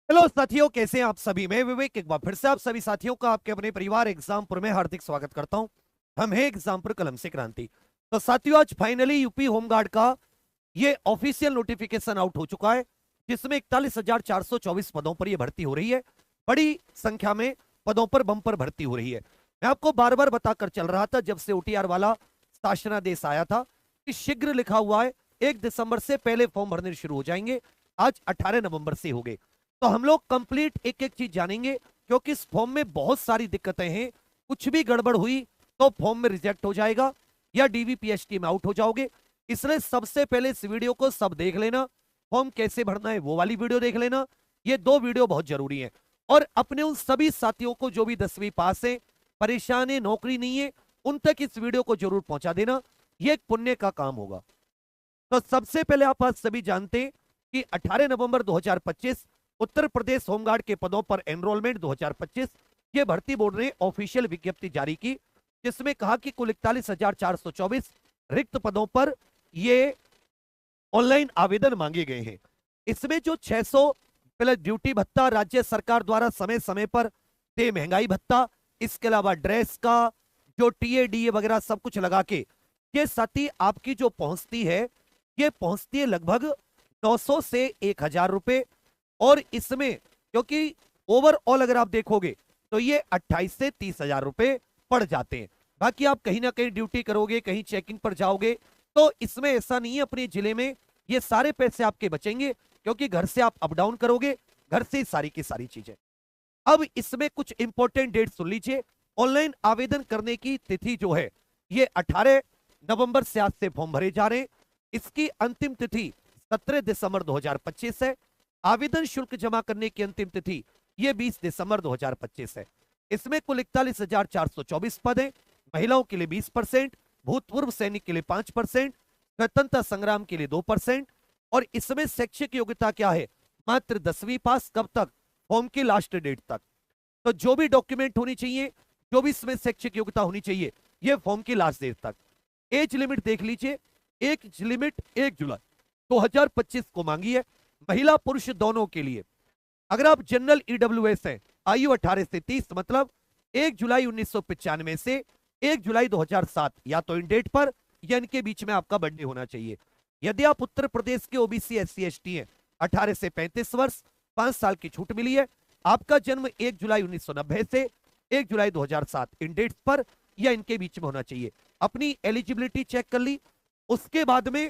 Hello साथियों, कैसे हैं आप सभी। मैं विवेक एक बार फिर से आप सभी साथियों का आपके अपने परिवार एग्जामपुर में हार्दिक स्वागत करता हूं। हम है एग्जामपुर कलम से क्रांति। तो साथियों, आज फाइनली यूपी होमगार्ड का ये ऑफिशियल नोटिफिकेशन आउट हो चुका है, जिसमें 41,424 पदों पर यह भर्ती हो रही है। बड़ी संख्या में पदों पर बम्पर भर्ती हो रही है। मैं आपको बार बार बताकर चल रहा था जब से ओटीआर वाला शासनादेश आया था कि शीघ्र लिखा हुआ है, 1 दिसंबर से पहले फॉर्म भरने शुरू हो जाएंगे। आज 18 नवंबर से हो गए। तो हम लोग कंप्लीट एक एक चीज जानेंगे, क्योंकि इस फॉर्म में बहुत सारी दिक्कतें हैं। कुछ भी गड़बड़ हुई तो फॉर्म में रिजेक्ट हो जाएगा या डीवीपीएसटी में आउट हो जाओगे। इसलिए सबसे पहले इस वीडियो को सब देख लेना। फॉर्म कैसे भरना है वो वाली वीडियो देख लेना। ये दो वीडियो बहुत जरूरी है। और अपने उन सभी साथियों को जो भी 10वीं पास है, परेशान है, नौकरी नहीं है, उन तक इस वीडियो को जरूर पहुंचा देना। ये एक पुण्य का काम होगा। तो सबसे पहले आप आज सभी जानते हैं कि 18 नवंबर 2025 उत्तर प्रदेश होमगार्ड के पदों पर एनरोलमेंट 2025 ये भर्ती बोर्ड ने ऑफिशियल विज्ञप्ति जारी की, जिसमें कहा कि कुल 41,424 रिक्त पदों पर ये ऑनलाइन आवेदन मांगे गए हैं। इसमें जो 600 प्लस ड्यूटी भत्ता राज्य सरकार द्वारा समय समय पर दे, महंगाई भत्ता, इसके अलावा ड्रेस का जो टीए वगैरह सब कुछ लगा के ये सती आपकी जो पहुंचती है, ये पहुंचती है लगभग 900 से 1,000 रुपए। और इसमें क्योंकि ओवरऑल अगर आप देखोगे तो ये 28 से 30,000 रुपए पड़ जाते हैं। बाकी आप कहीं ना कहीं ड्यूटी करोगे, कहीं चेकिंग पर जाओगे, तो इसमें ऐसा नहीं है। अपने जिले में ये सारे पैसे आपके बचेंगे, क्योंकि घर से आप अप डाउन करोगे, घर से सारी की सारी चीजें। अब इसमें कुछ इंपॉर्टेंट डेट सुन लीजिए। ऑनलाइन आवेदन करने की तिथि जो है, ये 18 नवंबर से आज से फॉर्म भरे जा रहे हैं। इसकी अंतिम तिथि 17 दिसंबर 2025 है। आवेदन शुल्क जमा करने की अंतिम तिथि ये 20 दिसंबर 2025 है। इसमें कुल 41,424 पद है। महिलाओं के लिए 20%, भूतपूर्व सैनिक के लिए 5%, स्वतंत्रता संग्राम के लिए 2%। और इसमें शैक्षिक योग्यता क्या है? मात्र 10वीं पास। कब तक? फॉर्म की लास्ट डेट तक। तो जो भी डॉक्यूमेंट होनी चाहिए, जो भी इसमें शैक्षिक योग्यता होनी चाहिए, ये फॉर्म की लास्ट डेट तक। एज लिमिट देख लीजिए। एज लिमिट 1 जुलाई 2025 को मांगी है, महिला पुरुष दोनों के लिए। अगर आप जनरल ईडब्ल्यूएस हैं, आयु 18 से 30, मतलब 1 जुलाई 1995 से 1 जुलाई 2007, या तो इन डेट पर या इनके बीच में आपका बर्थडे होना चाहिए। यदि आप उत्तर प्रदेश के ओबीसी एससी एसटी हैं, 18 से 35 वर्ष, 5 साल की छूट मिली है। आपका जन्म 1 जुलाई 1990 से 1 जुलाई 2007 इन डेट्स पर या इनके बीच में होना चाहिए। अपनी एलिजिबिलिटी चेक कर ली। उसके बाद में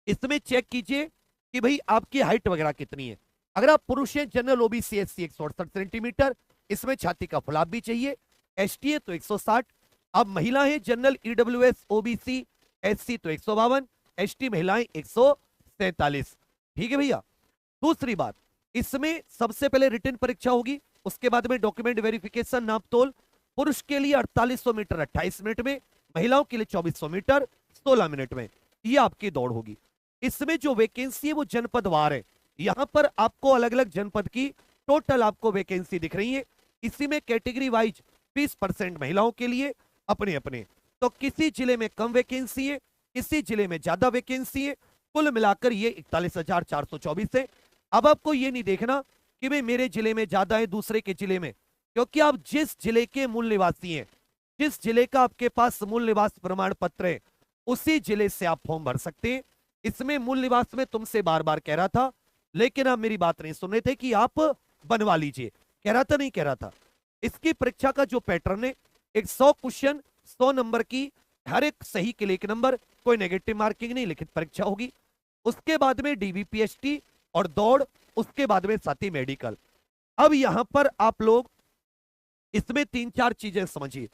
इसमें चेक कीजिए कि भाई आपकी हाइट वगैरह कितनी है। अगर आप पुरुष हैं, जनरल ओबीसी एससी 168 सेंटीमीटर, इसमें छाती का फुलाव भी चाहिए। एसटी है तो 160। अब महिला है, जनरल ईडब्ल्यूएस ओबीसी एससी तो 152, एसटी महिलाएं 147। ठीक है भैया। दूसरी बात, इसमें सबसे पहले रिटन परीक्षा होगी, उसके बाद में डॉक्यूमेंट वेरिफिकेशन, नाप तोल। पुरुष के लिए 4800 मीटर 28 मिनट में, महिलाओं के लिए 2400 मीटर 16 मिनट में ये आपकी दौड़ होगी। इसमें जो वैकेंसी है वो जनपदवार है। यहां पर आपको अलग अलग जनपद की टोटल आपको वैकेंसी दिख रही है। इसी में कैटेगरी वाइज 20% महिलाओं के लिए अपने अपने। तो किसी जिले में कम वैकेंसी है, किसी जिले में ज्यादा वैकेंसी है। कुल मिलाकर ये 41,424 है। अब आपको ये नहीं देखना कि भाई मेरे जिले में ज्यादा है, दूसरे के जिले में, क्योंकि आप जिस जिले के मूल निवासी हैं, जिस जिले का आपके पास मूल निवास प्रमाण पत्र है, उसी जिले से आप फॉर्म भर सकते हैं। इसमें मूल निवास में तुमसे बार बार कह रहा था, लेकिन आप मेरी बात नहीं सुन रहे थे कि आप बनवा लीजिए। कह रहा था, नहीं कह रहा था। इसकी परीक्षा का जो पैटर्न है, एक 100 क्वेश्चन 100 नंबर की, हर एक सही के लिए 1 नंबर, कोई नेगेटिव मार्किंग नहीं, लिखित परीक्षा होगी। उसके बाद में डीवीपीएसटी और दौड़, उसके बाद में साथी मेडिकल। अब यहां पर आप लोग इसमें 3-4 चीजें समझिए।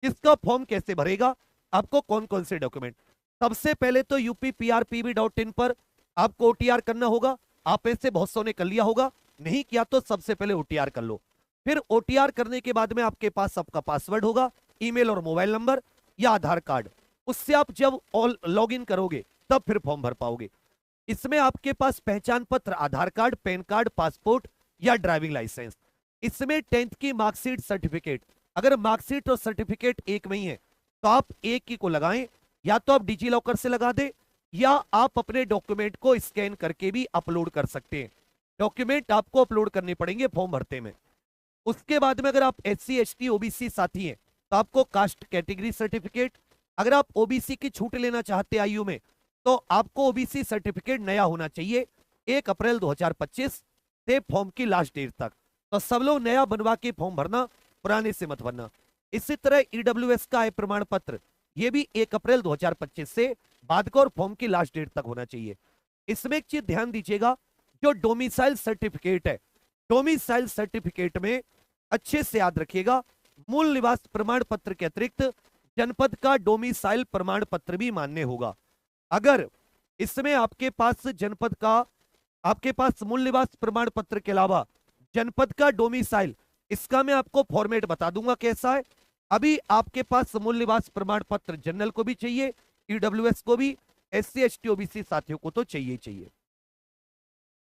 इसका फॉर्म कैसे भरेगा, आपको कौन कौन से डॉक्यूमेंट। सबसे पहले तो UPPRPB.in पर आपको ओटीआर करना होगा। आप ऐसे बहुत सौ ने कर लिया होगा, नहीं किया तो सबसे पहले ओटीआर कर लो। फिर ओटीआर करने के बाद में आपके पास आपका पासवर्ड होगा, ईमेल और मोबाइल नंबर या आधार कार्ड। उससे आप जब लॉग इन करोगे तब फिर फॉर्म भर पाओगे। इसमें आपके पास पहचान पत्र, आधार कार्ड, पैन कार्ड, पासपोर्ट या ड्राइविंग लाइसेंस। इसमें 10th की मार्कशीट, सर्टिफिकेट। अगर मार्कशीट और सर्टिफिकेट एक में ही है तो आप एक ही को लगाएं, या तो आप डिजी लॉकर से लगा दें, या आप अपने डॉक्यूमेंट को स्कैन करके भी अपलोड कर सकते हैं। डॉक्यूमेंट आपको अपलोड करने पड़ेंगे फॉर्म भरते में। उसके बाद में अगर आप SC ST OBC साथी हैं तो आपको कास्ट कैटेगरी सर्टिफिकेट, अगर आप OBC की छूट लेना चाहते हैं आयु में तो आपको OBC सर्टिफिकेट नया होना चाहिए 1 अप्रैल 2025 से फॉर्म की लास्ट डेट तक। तो सब लोग नया बनवा के फॉर्म भरना, पुराने से मत भरना। इसी तरह EWS का आय प्रमाण पत्र ये भी 1 अप्रैल 2025 से बाद का और फॉर्म की लास्ट डेट तक होना चाहिए। इसमें एक चीज ध्यान दीजिएगा, जो डोमिसाइल सर्टिफिकेट है, डोमिसाइल सर्टिफिकेट में अच्छे से याद रखिएगा, मूल निवास प्रमाण पत्र के अतिरिक्त जनपद का डोमिसाइल प्रमाण पत्र भी मान्य होगा। अगर इसमें आपके पास जनपद का, आपके पास मूल निवास प्रमाण पत्र के अलावा जनपद का डोमिसाइल, इसका मैं आपको फॉर्मेट बता दूंगा कैसा है। अभी आपके पास मूल निवास प्रमाण पत्र जनरल को भी चाहिए, EWS को भी, SC ST OBC साथियों को तो चाहिए चाहिए।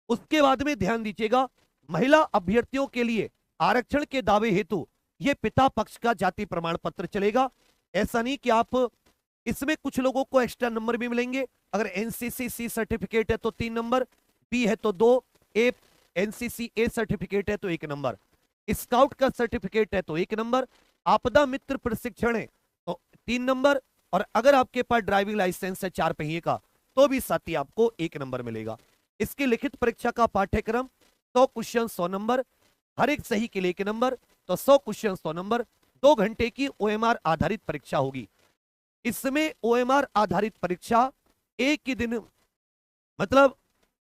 उसके बाद में ध्यान दीजिएगा, महिला अभ्यर्थियों के लिए आरक्षण के दावे हेतु ये पिता पक्ष का जाति प्रमाण पत्र चलेगा। ऐसा नहीं कि आप, इसमें कुछ लोगों को एक्स्ट्रा नंबर भी मिलेंगे। अगर NCC C सर्टिफिकेट है तो 3 नंबर, B है तो 2, A NCC A सर्टिफिकेट है तो 1 नंबर, स्काउट का सर्टिफिकेट है तो 1 नंबर, आपदा मित्र प्रशिक्षण है तो 3 नंबर, और अगर आपके पास ड्राइविंग लाइसेंस है 4 पहिए का तो भी साथी आपको 1 नंबर मिलेगा। इसकी लिखित परीक्षा का पाठ्यक्रम 100 क्वेश्चन 100 नंबर, हर एक सही के लिए 1 नंबर, तो 100 क्वेश्चन 100 नंबर, 2 घंटे की OMR आधारित परीक्षा होगी। इसमें OMR आधारित परीक्षा एक ही दिन, मतलब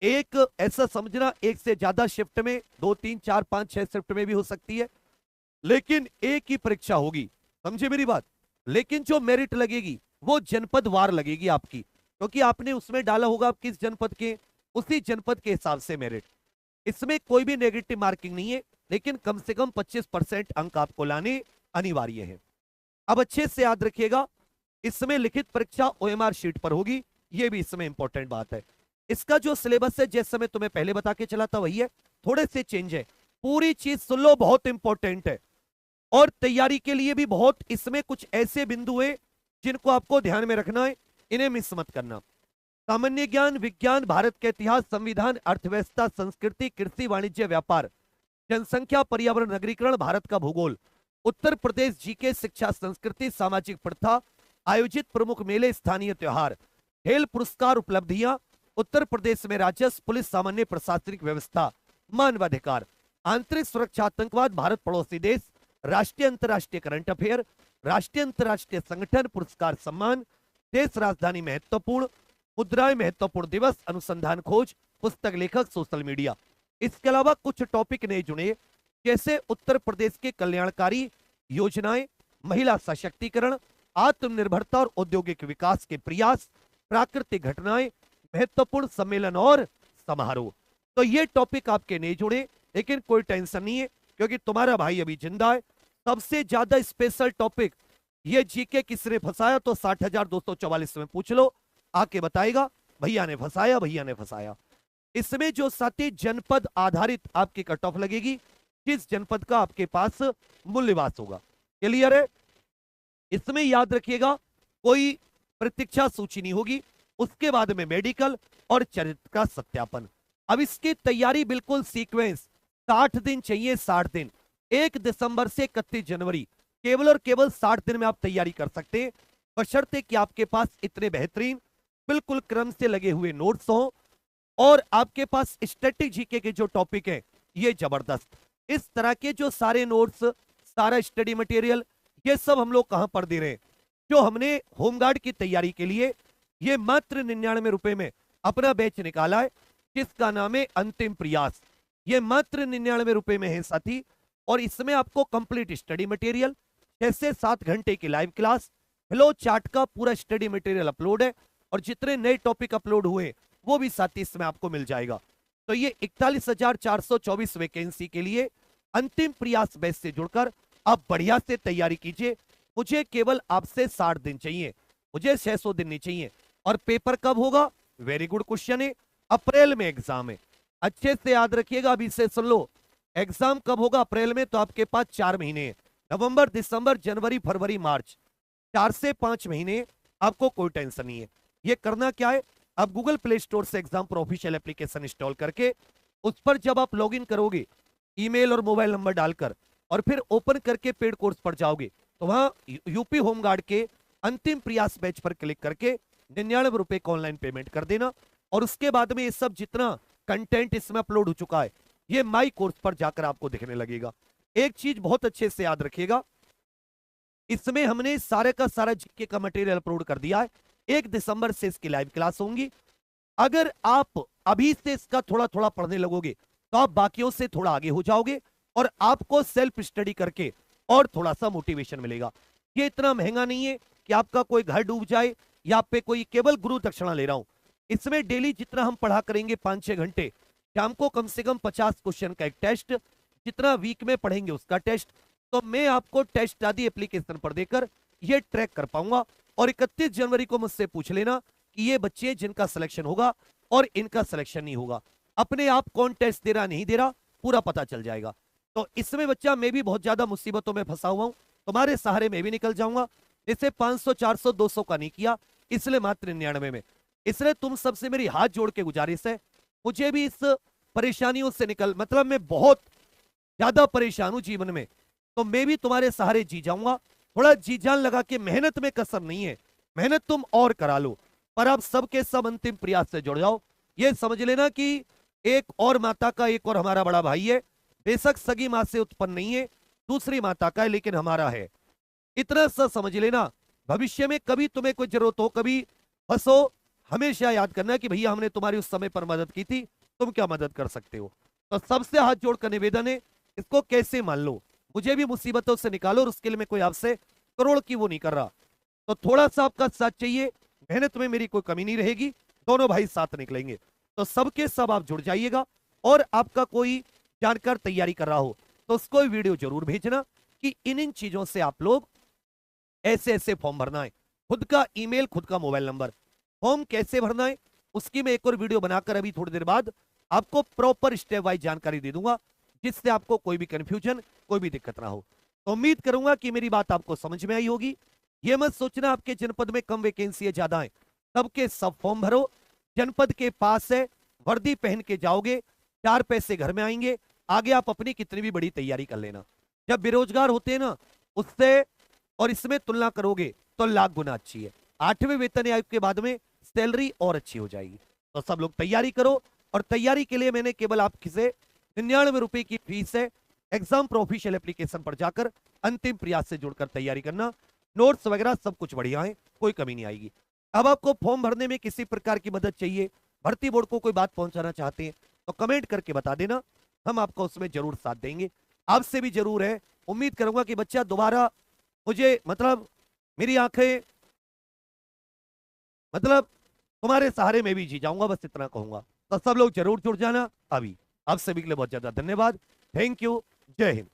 एक ऐसा समझना, एक से ज्यादा शिफ्ट में, 2 3 4 5 6 शिफ्ट में भी हो सकती है, लेकिन एक ही परीक्षा होगी, समझे मेरी बात। लेकिन जो मेरिट लगेगी वो जनपद वार लगेगी आपकी, क्योंकि आपने उसमें डाला होगा आप किस जनपद के, उसी जनपद के हिसाब से मेरिट। इसमें कोई भी नेगेटिव मार्किंग नहीं है, लेकिन कम से कम 25% अंक आपको लाने अनिवार्य है। अब अच्छे से याद रखिएगा, इसमें लिखित परीक्षा OMR शीट पर होगी, यह भी इसमें इंपॉर्टेंट बात है। इसका जो सिलेबस है जैसे मैं तुम्हें पहले बता के चला था वही है, थोड़े से चेंज है। पूरी चीज सुन लो, बहुत इंपॉर्टेंट है, और तैयारी के लिए भी बहुत, इसमें कुछ ऐसे बिंदु है जिनको आपको ध्यान में रखना है, इन्हें मिस मत करना। सामान्य ज्ञान, विज्ञान, भारत के इतिहास, संविधान, अर्थव्यवस्था, संस्कृति, कृषि, वाणिज्य, व्यापार, जनसंख्या, पर्यावरण, नगरीकरण, भारत का भूगोल, उत्तर प्रदेश GK, शिक्षा, संस्कृति, सामाजिक प्रथा, आयोजित प्रमुख मेले, स्थानीय त्योहार, खेल पुरस्कार, उपलब्धियां, उत्तर प्रदेश में राजस्व, पुलिस, सामान्य प्रशासनिक व्यवस्था, मानवाधिकार, आंतरिक सुरक्षा, आतंकवाद, भारत पड़ोसी देश, राष्ट्रीय अंतर्राष्ट्रीय करंट अफेयर, राष्ट्रीय अंतर्राष्ट्रीय संगठन, पुरस्कार, सम्मान, देश राजधानी महत्वपूर्ण, मुद्राएं महत्वपूर्ण दिवस, अनुसंधान खोज, पुस्तक लेखक, सोशल मीडिया। इसके अलावा कुछ टॉपिक नए जुड़े, जैसे उत्तर प्रदेश के कल्याणकारी योजनाएं, महिला सशक्तिकरण, आत्मनिर्भरता और औद्योगिक विकास के प्रयास, प्राकृतिक घटनाएं, महत्वपूर्ण सम्मेलन और समारोह। तो ये टॉपिक आपके नहीं जुड़े, लेकिन कोई टेंशन नहीं है, क्योंकि तुम्हारा भाई अभी जिंदा है। सबसे ज्यादा स्पेशल टॉपिक ये GK किसने फंसाया, तो 60,244 में पूछ लो, आके बताएगा भैया ने फंसाया, भैया ने फंसाया। इसमें जो साथी जनपद आधारित आपकी कट ऑफ लगेगी, जिस जनपद का आपके पास मूल निवास होगा, क्लियर है। इसमें याद रखिएगा कोई प्रतीक्षा सूची नहीं होगी। उसके बाद में मेडिकल और चरित्र का सत्यापन। अब इसकी तैयारी बिल्कुल सीक्वेंस, 60 दिन चाहिए, 60 दिन, 1 दिसंबर से 31 जनवरी, केवल और केवल 60 दिन में आप तैयारी कर सकते हैं, बशर्ते कि आपके पास इतने बेहतरीन बिल्कुल क्रम से लगे हुए नोट्स हों, और आपके पास स्टैटिक GK के जो टॉपिक है ये जबरदस्त। इस तरह के जो सारे नोट्स, सारा स्टडी मटेरियल, ये सब हम लोग कहां पर दे रहे हैं, जो हमने होमगार्ड की तैयारी के लिए ये मात्र 99 रुपए में अपना बैच निकाला है, जिसका नाम है अंतिम प्रयास। ये मात्र 99 रुपए में है साथी, और इसमें आपको कंप्लीट स्टडी मटेरियल, 6 से 7 घंटे की लाइव क्लास, फ्लो चार्ट का पूरा स्टडी मटेरियल अपलोड है, और जितने नए टॉपिक अपलोड हुए वो भी साथी इसमें आपको मिल जाएगा। तो ये 41,424 वैकेंसी के लिए अंतिम प्रयास बैच से जुड़कर आप बढ़िया से तैयारी कीजिए। मुझे केवल आपसे 60 दिन चाहिए, मुझे 600 दिन नहीं चाहिए। और पेपर कब होगा, वेरी गुड क्वेश्चन है, अप्रैल में एग्जाम है। अच्छे से याद रखिएगा, अभी से सुन लो, एग्जाम कब होगा अप्रैल में, तो आपके पास 4 महीने हैं, नवंबर, दिसंबर, जनवरी, फरवरी, मार्च, 4 से 5 महीने, आपको कोई टेंशन नहीं है। ये करना क्या है, आप गूगल प्ले स्टोर से exam pro official application install करके उस पर जब आप लॉगिन करोगे ईमेल और मोबाइल नंबर डालकर और फिर ओपन करके पेड कोर्स पर जाओगे तो वहां यूपी होमगार्ड के अंतिम प्रयास बैच पर क्लिक करके 99 रुपए का ऑनलाइन पेमेंट कर देना। और उसके बाद में ये सब जितना कंटेंट इसमें अपलोड हो चुका है ये माई कोर्स पर जाकर आपको दिखने लगेगा। एक चीज बहुत अच्छे से याद रखिएगा, इसमें हमने सारे का सारा जीके का मटेरियल अपलोड कर दिया है। 1 दिसंबर से इसकी लाइव क्लास होंगी। अगर आप अभी से इसका थोड़ा थोड़ा पढ़ने लगोगे तो आप बाकियों से थोड़ा आगे हो जाओगे और आपको सेल्फ स्टडी करके और थोड़ा सा मोटिवेशन मिलेगा। ये इतना महंगा नहीं है कि आपका कोई घर डूब जाए या आप पे कोई केवल गुरु दक्षिणा ले रहा हूं। इसमें डेली जितना हम पढ़ा करेंगे 5-6 घंटे, शाम को कम से कम 50 क्वेश्चन का एक टेस्ट, जितना वीक में पढ़ेंगे उसका टेस्ट, तो मैं आपको टेस्ट आदि एप्लीकेशन पर देकर ये ट्रैक कर पाऊंगा। और 31 जनवरी को मुझसे पूछ लेना कि ये बच्चे जिनका सिलेक्शन होगा और इनका सिलेक्शन नहीं होगा, अपने आप कौन टेस्ट दे रहा नहीं दे रहा पूरा पता चल जाएगा। तो इसमें बच्चा मैं भी बहुत ज्यादा मुसीबतों में फंसा हुआ हूं, तुम्हारे सहारे मैं भी निकल जाऊंगा। जैसे 500 400 200 का नहीं किया, इसलिए मात्र 99 में। इसलिए तुम सबसे मेरी हाथ जोड़ के गुजारिश है, मुझे भी इस परेशानियों से निकल, मतलब मैं बहुत ज्यादा परेशान हूं जीवन में, तो मैं भी तुम्हारे सहारे जी जाऊंगा। थोड़ा जी जान लगा के, मेहनत में कसर नहीं है, मेहनत तुम और करा लो, पर आप सबके सब अंतिम प्रयास से जुड़ जाओ। ये समझ लेना कि एक और माता का एक और हमारा बड़ा भाई है, बेशक सगी मां से उत्पन्न नहीं है, दूसरी माता का है, लेकिन हमारा है। इतना सा समझ लेना, भविष्य में कभी तुम्हें कोई जरूरत हो, कभी फंसो, हमेशा याद करना कि भैया हमने तुम्हारी उस समय पर मदद की थी, तुम क्या मदद कर सकते हो। तो सबसे हाथ जोड़कर निवेदन है, इसको कैसे मान लो, मुझे भी मुसीबतों से निकालो, और उसके लिए मैं कोई आपसे करोड़ की वो नहीं कर रहा। तो थोड़ा सा आपका साथ चाहिए, मेहनत में मेरी कोई कमी नहीं रहेगी, दोनों भाई साथ निकलेंगे। तो सबके सब आप जुड़ जाइएगा। और आपका कोई जानकार तैयारी कर रहा हो तो उसको वीडियो जरूर भेजना कि इन चीजों से आप लोग ऐसे ऐसे फॉर्म भरना है, खुद का ईमेल, खुद का मोबाइल नंबर, फॉर्म कैसे भरना है उसकी मैं एक और वीडियो बनाकर अभी थोड़ी देर बाद आपको प्रॉपर स्टेप वाइज जानकारी दे दूंगा, जिससे आपको कोई भी कंफ्यूजन, कोई भी दिक्कत ना हो। तो उम्मीद करूंगा कि मेरी बात आपको समझ में आई होगी। ये मत सोचना आपके जनपद में कम वैकेंसी ज्यादा है, सबके सब फॉर्म भरो, जनपद के पास है, वर्दी पहन के जाओगे, 4 पैसे घर में आएंगे, आगे आप अपनी कितनी भी बड़ी तैयारी कर लेना। जब बेरोजगार होते हैं ना, उससे और इसमें तुलना करोगे तो लाख गुना अच्छी है। 8वें वेतन आयोग के बाद में सैलरी और अच्छी हो जाएगी। तो सब लोग तैयारी करो, और तैयारी के लिए मैंने केवल आपकी से 99 रुपए की फीस है। एग्जाम प्रो ऑफिशियल एप्लीकेशन पर जाकर अंतिम प्रयास से जुड़कर तैयारी करना, नोट्स वगैरह सब कुछ बढ़िया है, कोई कमी नहीं आएगी। अब आपको फॉर्म भरने में किसी प्रकार की मदद चाहिए, भर्ती बोर्ड को कोई बात पहुंचाना चाहते हैं तो कमेंट करके बता देना, हम आपको उसमें जरूर साथ देंगे। आपसे भी जरूर है, उम्मीद करूंगा कि बच्चा दोबारा मुझे, मतलब मेरी आंखें, मतलब तुम्हारे सहारे में भी जी जाऊंगा, बस इतना कहूंगा। तो सब लोग जरूर जुड़ जाना। अभी आप सभी के लिए बहुत ज्यादा धन्यवाद, थैंक यू, जय हिंद।